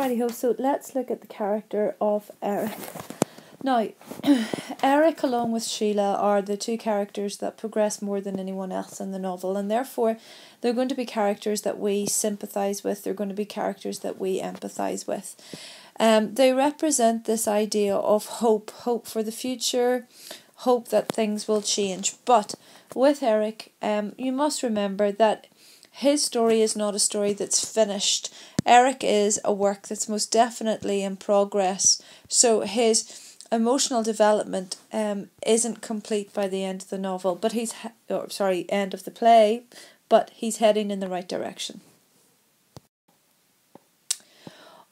Righty-ho, so let's look at the character of Eric. Now, Eric along with Sheila are the two characters that progress more than anyone else in the novel, and therefore they're going to be characters that we sympathise with, they're going to be characters that we empathise with. They represent this idea of hope for the future, hope that things will change. But with Eric, you must remember that his story is not a story that's finished. Eric is a work that's most definitely in progress. So his emotional development isn't complete by the end of the novel, but end of the play, but he's heading in the right direction.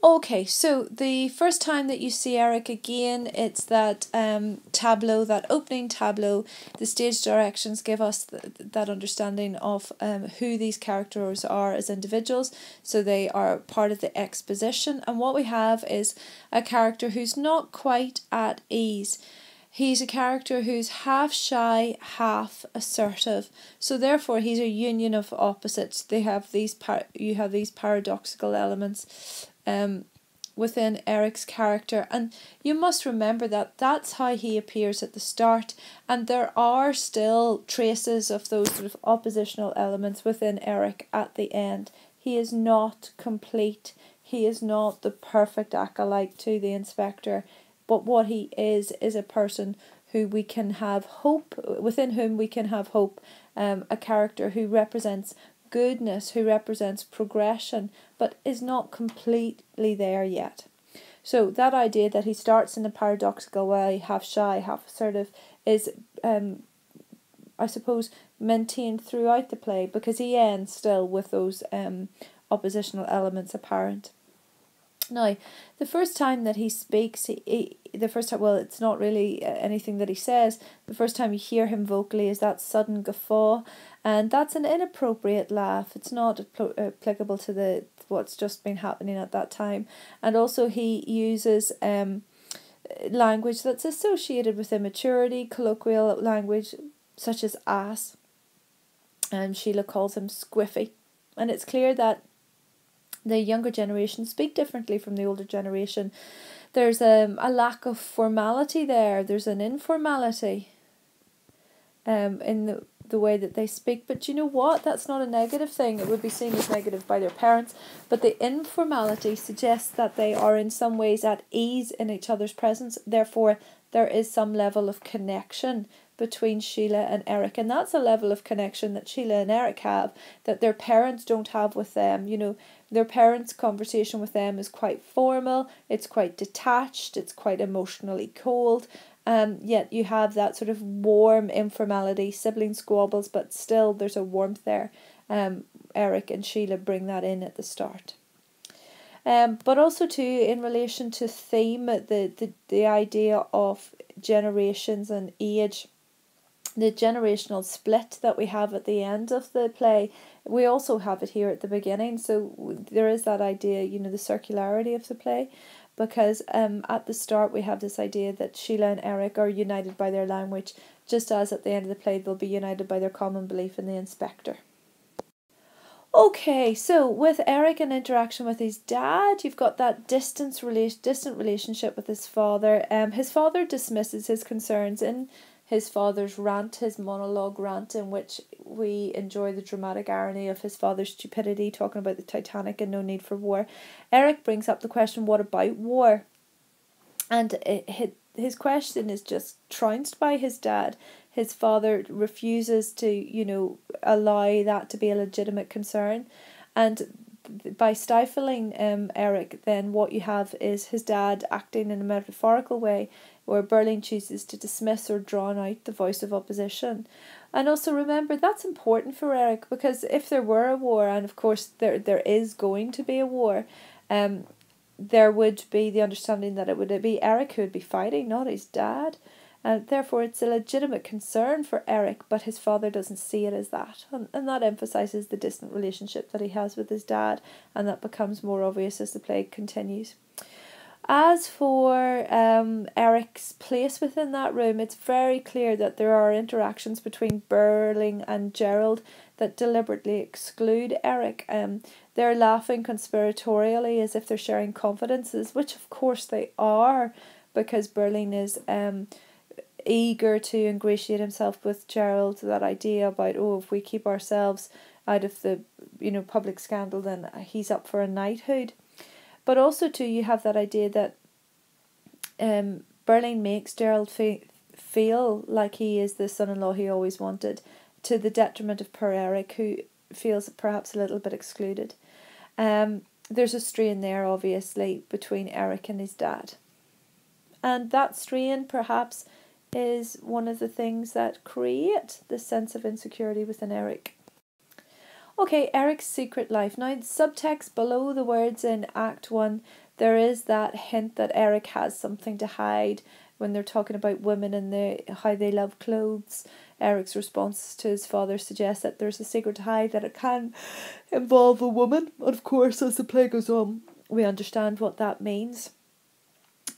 Okay, so the first time that you see Eric again, it's that tableau, that opening tableau. The stage directions give us that understanding of who these characters are as individuals. So they are part of the exposition. And what we have is a character who's not quite at ease. He's a character who's half shy, half assertive. So therefore he's a union of opposites. You have these paradoxical elements within Eric's character, and you must remember that that's how he appears at the start, and there are still traces of those sort of oppositional elements within Eric at the end. He is not complete, he is not the perfect acolyte to the inspector, but what he is a person who we can have hope, within whom we can have hope, a character who represents goodness, who represents progression, but is not completely there yet. So that idea that he starts in a paradoxical way, half shy, half assertive, is I suppose maintained throughout the play, because he ends still with those oppositional elements apparent. Now, the first time that he speaks, it's not really anything that he says. The first time you hear him vocally is that sudden guffaw, and that's an inappropriate laugh. It's not applicable to what's just been happening at that time. And also he uses language that's associated with immaturity, colloquial language such as ass, and Sheila calls him squiffy. And it's clear that the younger generation speak differently from the older generation. There's a lack of formality there. There's an informality in the way that they speak. But you know what? That's not a negative thing. It would be seen as negative by their parents. But the informality suggests that they are in some ways at ease in each other's presence. Therefore, there is some level of connection between Sheila and Eric, and that's a level of connection that Sheila and Eric have that their parents don't have with them. You know, their parents' conversation with them is quite formal, it's quite detached, it's quite emotionally cold, yet you have that sort of warm informality, sibling squabbles, but still there's a warmth there. Eric and Sheila bring that in at the start. But also too, in relation to theme, the idea of generations and age, the generational split that we have at the end of the play, we also have it here at the beginning. So there is that idea, you know, the circularity of the play, because at the start we have this idea that Sheila and Eric are united by their language, just as at the end of the play they'll be united by their common belief in the inspector. Okay, so with Eric and interaction with his dad, you've got that distant relationship with his father. His father dismisses his concerns in his father's rant, his monologue rant, in which we enjoy the dramatic irony of his father's stupidity, talking about the Titanic and no need for war. Eric brings up the question, what about war? And his question is just trounced by his dad. His father refuses to, you know, allow that to be a legitimate concern. And by stifling Eric, then what you have is his dad acting in a metaphorical way, where Berlin chooses to dismiss or drown out the voice of opposition. And also remember, that's important for Eric, because if there were a war, and of course there is going to be a war, there would be the understanding that it would be Eric who would be fighting, not his dad. Therefore, it's a legitimate concern for Eric, but his father doesn't see it as that. And that emphasises the distant relationship that he has with his dad, and that becomes more obvious as the play continues. As for Eric's place within that room, it's very clear that there are interactions between Burling and Gerald that deliberately exclude Eric. They're laughing conspiratorially as if they're sharing confidences, which of course they are, because Burling is eager to ingratiate himself with Gerald. That idea about, oh, if we keep ourselves out of the public scandal, then he's up for a knighthood. But also too, you have that idea that Burling makes Gerald feel like he is the son-in-law he always wanted, to the detriment of poor Eric, who feels perhaps a little bit excluded. There's a strain there, obviously, between Eric and his dad. And that strain, perhaps, is one of the things that create the sense of insecurity within Eric. Okay, Eric's secret life. Now, subtext below the words in Act 1, there is that hint that Eric has something to hide when they're talking about women and how they love clothes. Eric's response to his father suggests that there's a secret to hide, that it can involve a woman. Of course, as the play goes on, we understand what that means.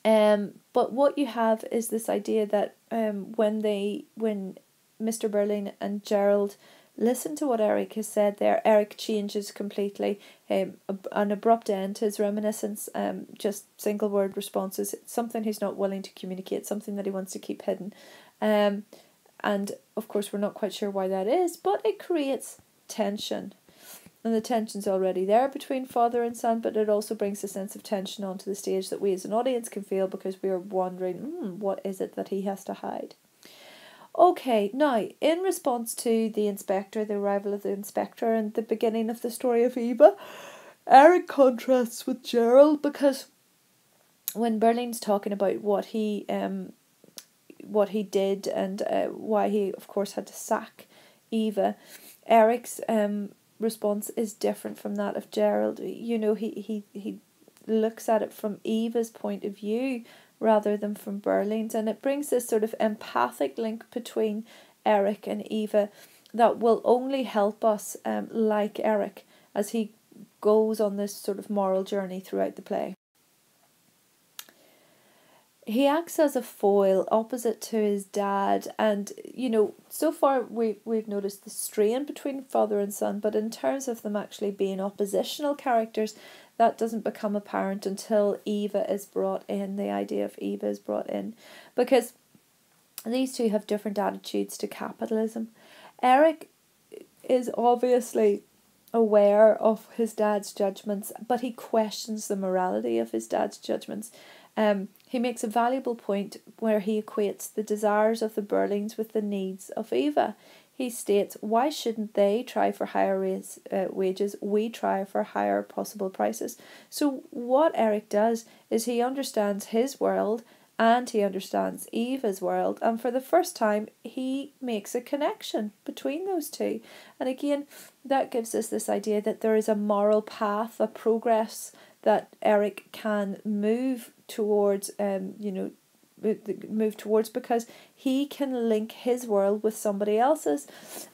But what you have is this idea that when Mr. Burling and Gerald listen to what Eric has said there, Eric changes completely. An abrupt end to his reminiscence, just single word responses, something he's not willing to communicate, something that he wants to keep hidden. And of course we're not quite sure why that is, but it creates tension. And the tension's already there between father and son, but it also brings a sense of tension onto the stage that we as an audience can feel, because we are wondering, what is it that he has to hide? Okay, now, in response to the inspector, the arrival of the inspector and the beginning of the story of Eva, Eric contrasts with Gerald, because when Burling's talking about what he did and why he, of course, had to sack Eva, Eric's response is different from that of Gerald. He looks at it from Eva's point of view rather than from Burling's, and it brings this sort of empathic link between Eric and Eva that will only help us like Eric as he goes on this sort of moral journey throughout the play. He acts as a foil opposite to his dad, and so far we've noticed the strain between father and son, but in terms of them actually being oppositional characters, that doesn't become apparent until Eva is brought in. The idea of Eva is brought in, because these two have different attitudes to capitalism. Eric is obviously aware of his dad's judgments, but he questions the morality of his dad's judgments. He makes a valuable point where he equates the desires of the Burlings with the needs of Eva. He states, why shouldn't they try for higher wages? We try for higher possible prices. So what Eric does is he understands his world and he understands Eva's world, and for the first time he makes a connection between those two. And again, that gives us this idea that there is a moral path, a progress that Eric can move towards, because he can link his world with somebody else's.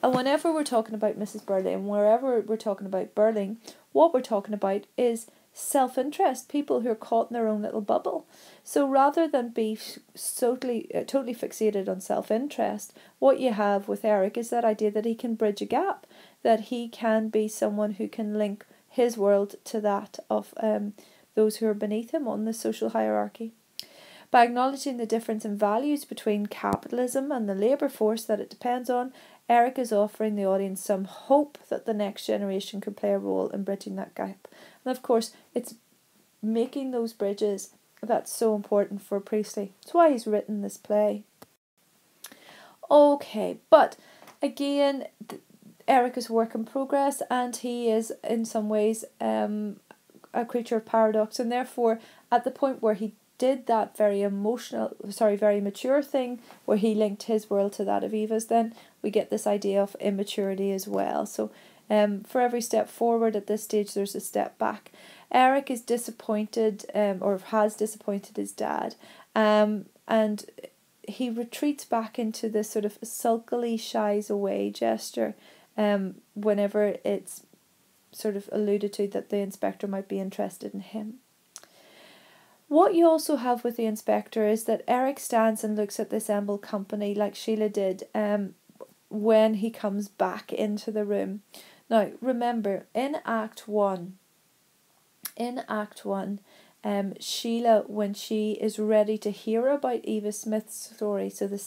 And whenever we're talking about Mrs. Burling, and wherever we're talking about Burling, what we're talking about is self-interest, people who are caught in their own little bubble. So rather than be totally fixated on self-interest, what you have with Eric is that idea that he can bridge a gap, that he can be someone who can link his world to that of those who are beneath him on the social hierarchy. By acknowledging the difference in values between capitalism and the labour force that it depends on, Eric is offering the audience some hope that the next generation could play a role in bridging that gap. And of course, it's making those bridges that's so important for Priestley. That's why he's written this play. Okay, but again, Eric is a work in progress, and he is in some ways a creature of paradox, and therefore at the point where he did that very mature thing where he linked his world to that of Eva's, then we get this idea of immaturity as well. So for every step forward at this stage there's a step back. Eric is disappointed, or has disappointed his dad, and he retreats back into this sort of sulkily shies away gesture whenever it's sort of alluded to that the inspector might be interested in him. What you also have with the inspector is that Eric stands and looks at this ensemble company like Sheila did when he comes back into the room. Now, remember, in Act 1, Sheila, when she is ready to hear about Eva Smith's story, so the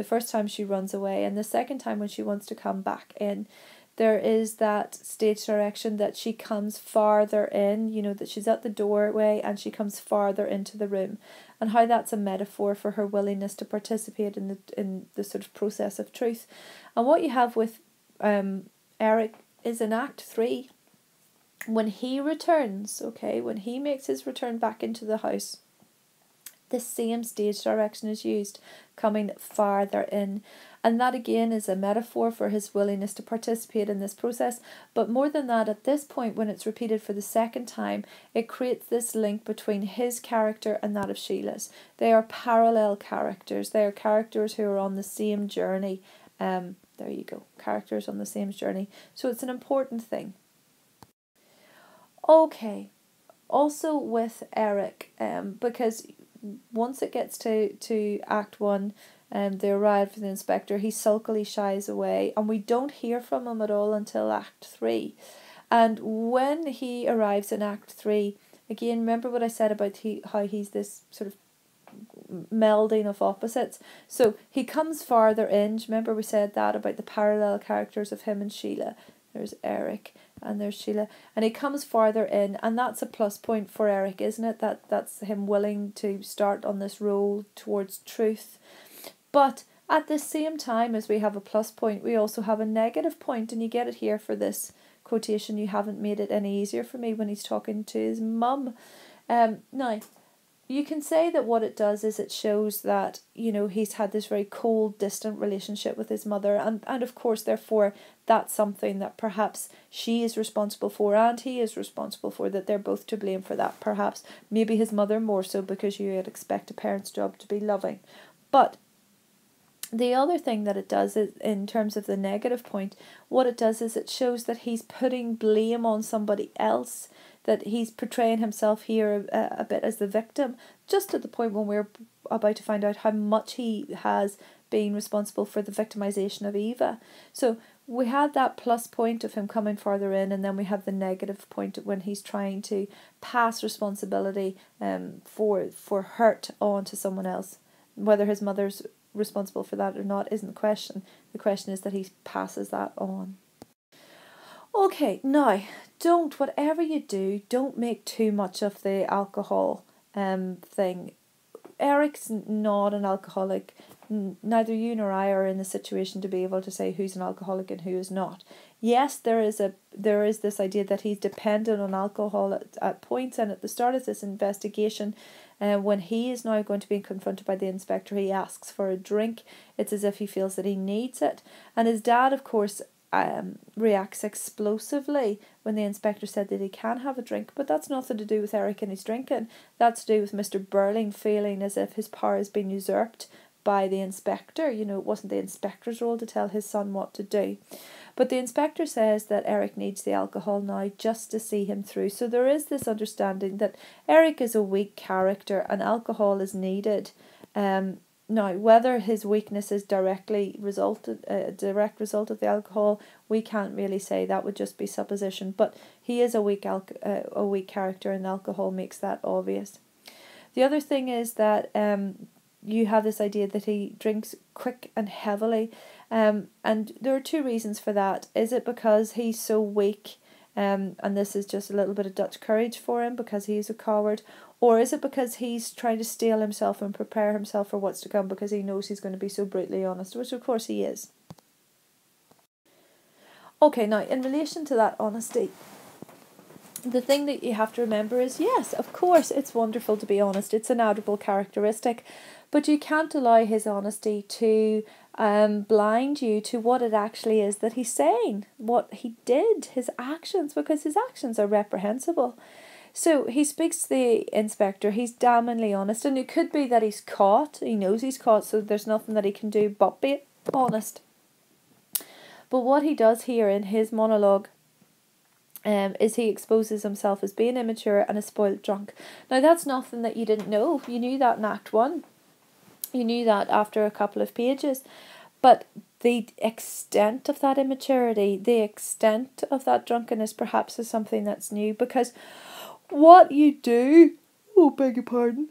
first time she runs away, and the second time when she wants to come back in, there is that stage direction that she comes farther in, that she's at the doorway and she comes farther into the room, and how that's a metaphor for her willingness to participate in the sort of process of truth. And what you have with Eric is in Act 3, when he returns, when he makes his return back into the house, the same stage direction is used, coming farther in. And that again is a metaphor for his willingness to participate in this process. But more than that, at this point, when it's repeated for the second time, it creates this link between his character and that of Sheila's. They are parallel characters. They are characters who are on the same journey. There you go, characters on the same journey. So it's an important thing. Okay, also with Eric, because once it gets to Act 1, they arrive for the inspector, he sulkily shies away, and we don't hear from him at all until Act 3. And when he arrives in Act 3, again, remember what I said about how he's this sort of melding of opposites. So he comes farther in. Remember we said that about the parallel characters of him and Sheila. There's Eric and there's Sheila, and he comes farther in, and that's a plus point for Eric, isn't it? That's him willing to start on this road towards truth. But at the same time as we have a plus point, we also have a negative point, and you get it here for this quotation. You haven't made it any easier for me, when he's talking to his mum. Now, you can say that what it does is it shows that, he's had this very cold, distant relationship with his mother, and of course, therefore, that's something that perhaps she is responsible for and he is responsible for, that they're both to blame for that, perhaps. Maybe his mother more so, because you would expect a parent's job to be loving. But the other thing that it does is, in terms of the negative point, what it does is it shows that he's putting blame on somebody else, that he's portraying himself here a bit as the victim, just to the point when we're about to find out how much he has been responsible for the victimization of Eva. So we had that plus point of him coming farther in, and then we have the negative point when he's trying to pass responsibility for hurt on to someone else. Whether his mother's responsible for that or not isn't the question. The question is that he passes that on. Okay, now, whatever you do, don't make too much of the alcohol thing. Eric's not an alcoholic. Neither you nor I are in the situation to be able to say who's an alcoholic and who is not. Yes, there is this idea that he's dependent on alcohol at points, and at the start of this investigation, when he is now going to be confronted by the inspector, he asks for a drink. It's as if he feels that he needs it. And his dad, of course, reacts explosively when the inspector said that he can have a drink, but that's nothing to do with Eric and his drinking. That's to do with Mr. Burling feeling as if his power has been usurped by the inspector. It wasn't the inspector's role to tell his son what to do. But the inspector says that Eric needs the alcohol now just to see him through. So there is this understanding that Eric is a weak character and alcohol is needed. Now, whether his weakness is a direct result of the alcohol, we can't really say. That would just be supposition. But he is a weak character, and alcohol makes that obvious. The other thing is that you have this idea that he drinks quick and heavily, and there are two reasons for that. Is it because he's so weak, and this is just a little bit of Dutch courage for him because he's a coward? Or is it because he's trying to steel himself and prepare himself for what's to come because he knows he's going to be so brutally honest, which of course he is. Okay, now in relation to that honesty, the thing that you have to remember is, yes, of course, it's wonderful to be honest. It's an admirable characteristic, but you can't allow his honesty to blind you to what it actually is that he's saying, what he did, his actions, because his actions are reprehensible. So he speaks to the inspector, he's damningly honest, and it could be that he's caught, he knows he's caught, so there's nothing that he can do but be honest. But what he does here in his monologue is he exposes himself as being immature and a spoiled drunk. Now that's nothing that you didn't know. You knew that in Act 1. You knew that after a couple of pages. But the extent of that immaturity, the extent of that drunkenness perhaps is something that's new, because what you do, oh beg your pardon,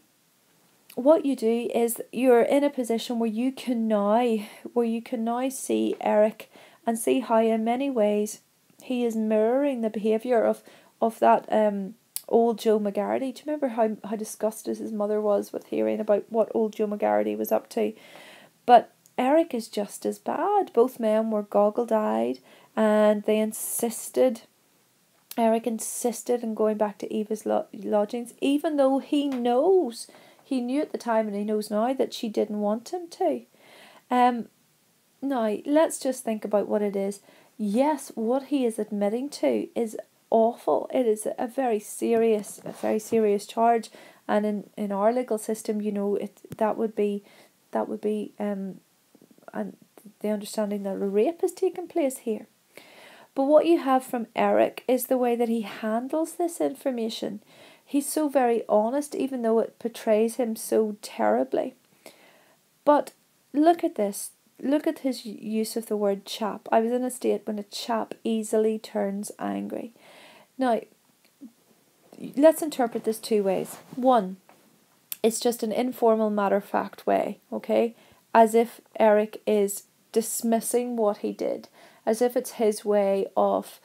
what you do is you're in a position where you can now see Eric and see how in many ways he is mirroring the behaviour of that old Joe McGarity. Do you remember how disgusted his mother was with hearing about what old Joe McGarity was up to? But Eric is just as bad. Both men were goggle-eyed, and they Eric insisted on going back to Eva's lodgings, even though he knew at the time and he knows now that she didn't want him to. Now, let's just think about what it is. Yes, what he is admitting to is awful. It is a very serious charge, and in our legal system, that would be and the understanding that a rape has taken place here. But what you have from Eric is the way that he handles this information. He's so very honest, even though it portrays him so terribly. But look at this. Look at his use of the word chap. I was in a state when a chap easily turns angry. Now, let's interpret this two ways. One, it's just an informal matter-of-fact way, okay? As if Eric is dismissing what he did. As if it's his way of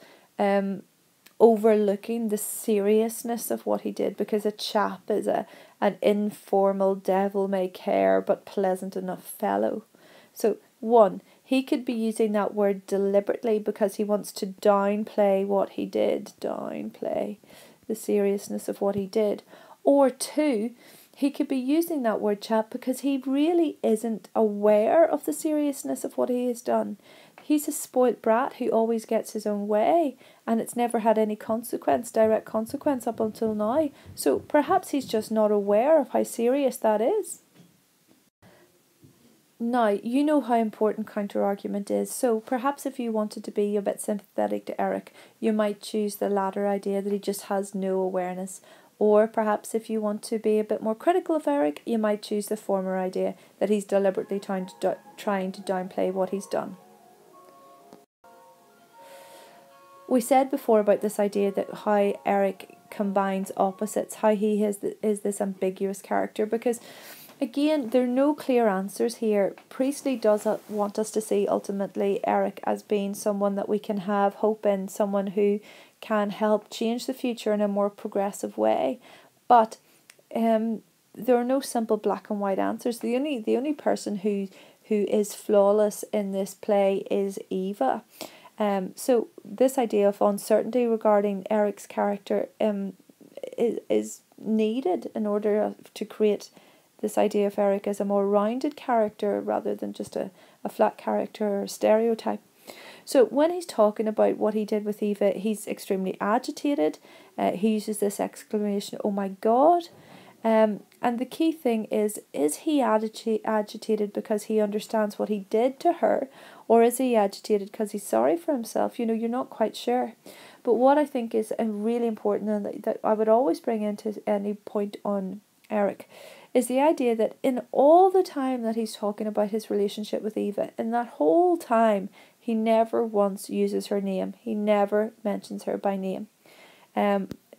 overlooking the seriousness of what he did, because a chap is an informal, devil-may-care but pleasant enough fellow. So, one, he could be using that word deliberately because he wants to downplay what he did, downplay the seriousness of what he did. Or two, he could be using that word chap because he really isn't aware of the seriousness of what he has done. He's a spoilt brat who always gets his own way, and it's never had any direct consequence up until now. So perhaps he's just not aware of how serious that is. Now, you know how important counter-argument is, so perhaps if you wanted to be a bit sympathetic to Eric, you might choose the latter idea, that he just has no awareness. Or perhaps if you want to be a bit more critical of Eric, you might choose the former idea, that he's deliberately trying to downplay what he's done. We said before about this idea that how Eric combines opposites, how he is this ambiguous character, because again, there are no clear answers here. Priestley does want us to see ultimately Eric as being someone that we can have hope in, someone who can help change the future in a more progressive way. But there are no simple black and white answers. The only person who is flawless in this play is Eva. So this idea of uncertainty regarding Eric's character is needed in order to create this idea of Eric as a more rounded character rather than just a flat character or stereotype. So when he's talking about what he did with Eva, he's extremely agitated. He uses this exclamation, "Oh my God!" And the key thing is he agitated because he understands what he did to her, or is he agitated because he's sorry for himself? You're not quite sure. But what I think is really important, and that I would always bring into any point on Eric, is the idea that in all the time that he's talking about his relationship with Eva, in that whole time, he never once uses her name. He never mentions her by name.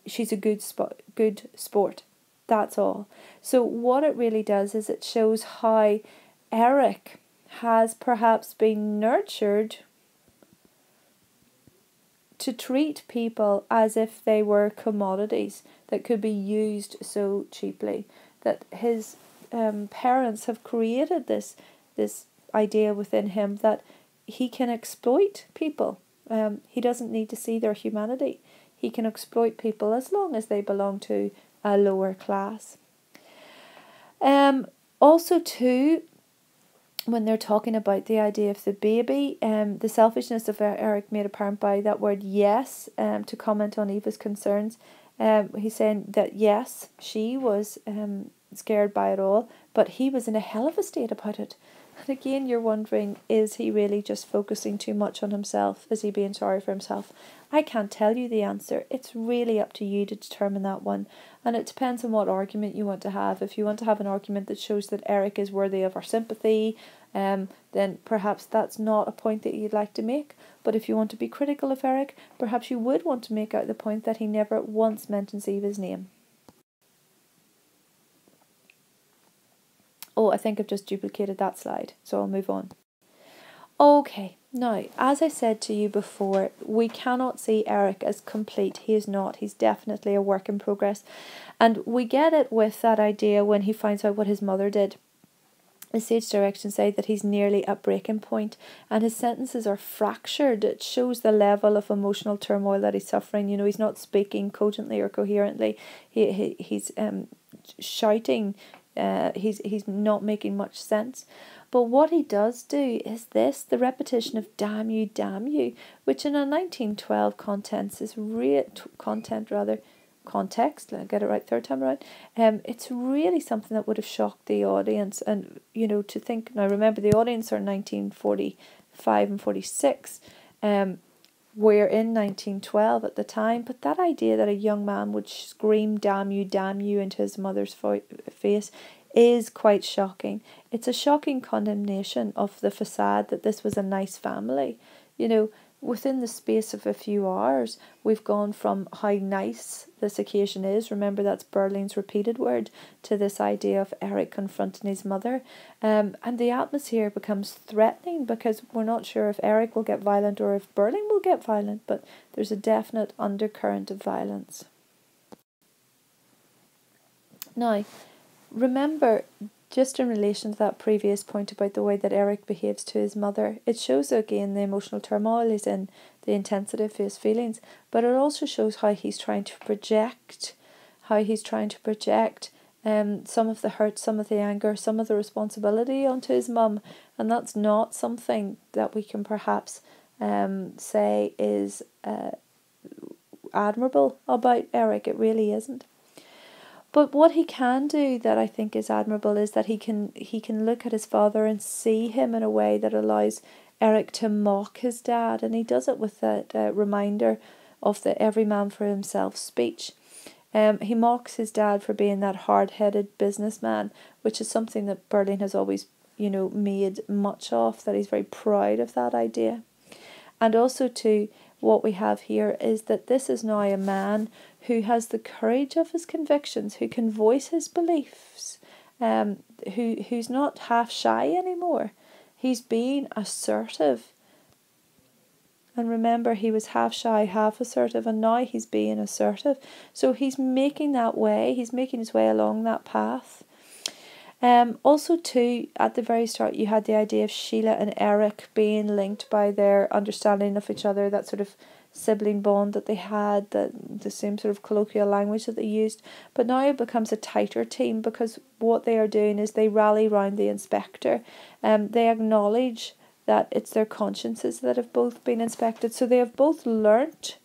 She's a good sport. That's all. So what it really does is it shows how Eric has perhaps been nurtured to treat people as if they were commodities that could be used so cheaply. That his parents have created this idea within him that he can exploit people. He doesn't need to see their humanity. He can exploit people as long as they belong to a lower class. Also too, when they're talking about the idea of the baby, the selfishness of Eric made apparent by that word yes, to comment on Eva's concerns. He's saying that yes, she was scared by it all, but he was in a hell of a state about it. And again, you're wondering, is he really just focusing too much on himself? Is he being sorry for himself? I can't tell you the answer. It's really up to you to determine that one. And it depends on what argument you want to have. If you want to have an argument that shows that Eric is worthy of our sympathy, then perhaps that's not a point that you'd like to make. But if you want to be critical of Eric, perhaps you would want to make out the point that he never once mentions Eva's name. Oh, I think I've just duplicated that slide, so I'll move on. Okay, now, as I said to you before, we cannot see Eric as complete. He is not. He's definitely a work in progress. And we get it with that idea when he finds out what his mother did. The stage directions say that he's nearly at breaking point and his sentences are fractured. It shows the level of emotional turmoil that he's suffering. You know, he's not speaking cogently or coherently. He's shouting. He's not making much sense. But what he does do is this, the repetition of damn you, which in a 1912 context, I'll get it right third time around. It's really something that would have shocked the audience. And, you know, to think, now remember the audience are 1945 and 46. We're in 1912 at the time, but that idea that a young man would scream damn you into his mother's face is quite shocking. It's a shocking condemnation of the facade that this was a nice family. You know, within the space of a few hours, we've gone from how nice this occasion is, remember that's Berline's repeated word, to this idea of Eric confronting his mother. And the atmosphere becomes threatening because we're not sure if Eric will get violent or if Berlin will get violent, but there's a definite undercurrent of violence. Now, remember, just in relation to that previous point about the way that Eric behaves to his mother, it shows again the emotional turmoil he's in, the intensity of his feelings, but it also shows how he's trying to project, some of the hurt, some of the anger, some of the responsibility onto his mum, and that's not something that we can perhaps say is admirable about Eric. It really isn't. But what he can do that I think is admirable is that he can look at his father and see him in a way that allows Eric to mock his dad, and he does it with that reminder of the every man for himself speech. He mocks his dad for being that hard-headed businessman, which is something that Berlin has always, made much of, that he's very proud of that idea. And also too, what we have here is that this is now a man who has the courage of his convictions, who can voice his beliefs, who's not half shy anymore. He's being assertive. And remember, he was half shy, half assertive, and now he's being assertive. So he's making that way, he's making his way along that path. Also too, at the very start, you had the idea of Sheila and Eric being linked by their understanding of each other, that sort of sibling bond that they had, the same sort of colloquial language that they used. But now it becomes a tighter team because what they are doing is they rally round the inspector. They acknowledge that it's their consciences that have both been inspected. So they have both learnt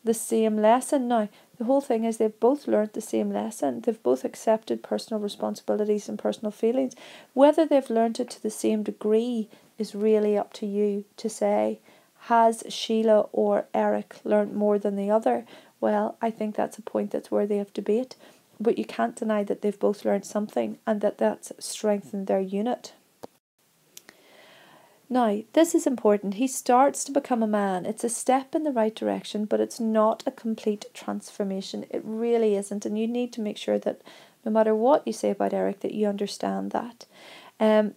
the same lesson. Now, the whole thing is they've both learnt the same lesson. They've both accepted personal responsibilities and personal feelings. Whether they've learnt it to the same degree is really up to you to say. Has Sheila or Eric learnt more than the other? Well, I think that's a point that's worthy of debate. But you can't deny that they've both learnt something and that that's strengthened their unit. Now, this is important. He starts to become a man. It's a step in the right direction, but it's not a complete transformation. It really isn't. And you need to make sure that no matter what you say about Eric, that you understand that.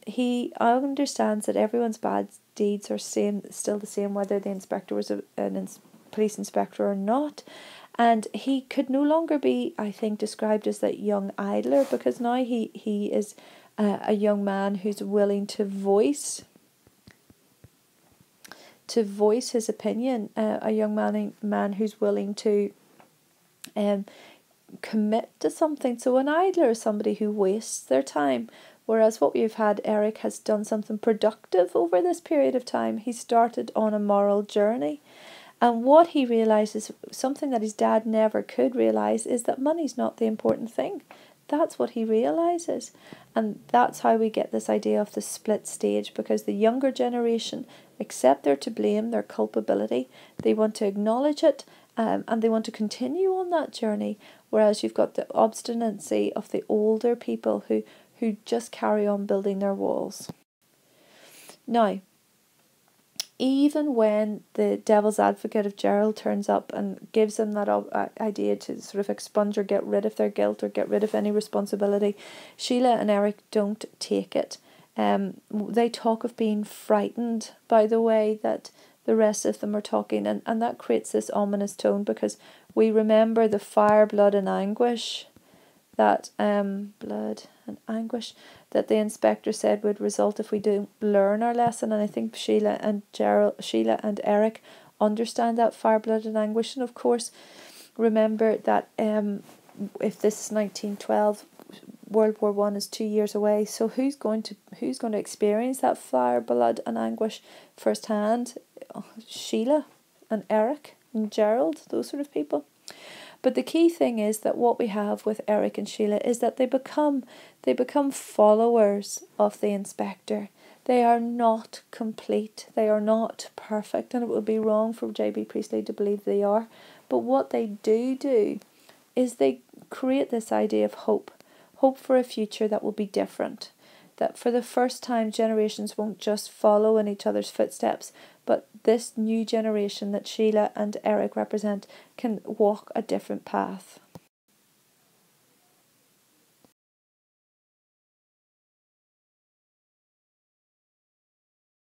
He understands that everyone's bad deeds are still the same, whether the inspector was a police inspector or not. And he could no longer be, I think, described as that young idler, because now he is a young man who's willing to voice his opinion, a young man who's willing to commit to something. So an idler is somebody who wastes their time, whereas what we've had, Eric has done something productive over this period of time. He started on a moral journey, and what he realises, something that his dad never could realise, is that money's not the important thing. that's what he realises. And that's how we get this idea of the split stage, because the younger generation accept they're to blame, their culpability, they want to acknowledge it, and they want to continue on that journey, whereas you've got the obstinacy of the older people who just carry on building their walls. Now, even when the devil's advocate of Gerald turns up and gives them that idea to sort of expunge or get rid of their guilt or get rid of any responsibility, Sheila and Eric don't take it. They talk of being frightened by the way that the rest of them are talking, and that creates this ominous tone, because we remember the fire, blood and anguish that that the inspector said would result if we don't learn our lesson. And I think Sheila and Eric understand that fire, blood and anguish. And of course, remember that if this is 1912, World War One is 2 years away. So who's going to experience that fire, blood and anguish firsthand? Sheila and Eric and Gerald, those sort of people. But the key thing is that what we have with Eric and Sheila is that they become followers of the inspector. They are not complete. They are not perfect, and it would be wrong for J.B. Priestley to believe they are. But what they do is they create this idea of hope for a future that will be different. That for the first time, generations won't just follow in each other's footsteps, but this new generation that Sheila and Eric represent can walk a different path.